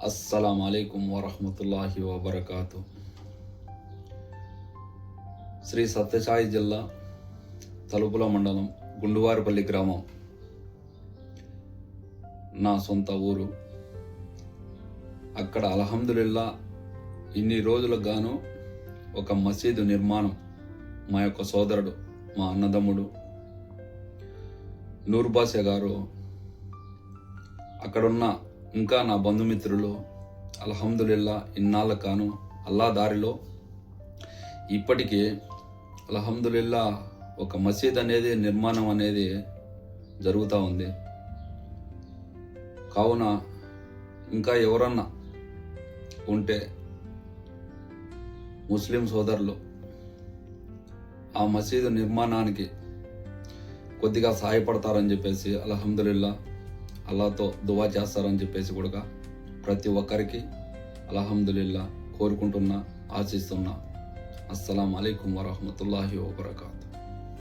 అస్సలాము అలైకుం వరహ్మతుల్లాహి వబర్కాతు. శ్రీ సత్యసాయి జిల్లా తలుపుల మండలం గుండువారిపల్లి గ్రామం నా సొంత ఊరు. అక్కడ అల్హమ్దులిల్లా ఇన్ని రోజులకు గాను ఒక మసీదు నిర్మాణం మా యొక్క సోదరుడు, మా అన్నదమ్ముడు నూర్బాషా గారు, అక్కడున్న ఇంకా నా బంధుమిత్రులు అల్హమ్దులిల్లా ఇన్నాళ్ళ కాను అల్లా దారిలో ఇప్పటికీ అల్హమ్దులిల్లా ఒక మసీద్ అనేది నిర్మాణం అనేది జరుగుతూ ఉంది. కావున ఇంకా ఎవరన్నా ఉంటే ముస్లిం సోదరులు ఆ మసీదు నిర్మాణానికి కొద్దిగా సహాయపడతారని చెప్పేసి అల్హమ్దులిల్లా అల్లాతో దువా చేస్తారని చెప్పేసి కూడా ప్రతి ఒక్కరికి అల్హమ్దులిల్లా కోరుకుంటున్నా, ఆశిస్తున్నా. అస్సలాము అలైకుం వరహ్మతుల్లాహి వబర్కాతు.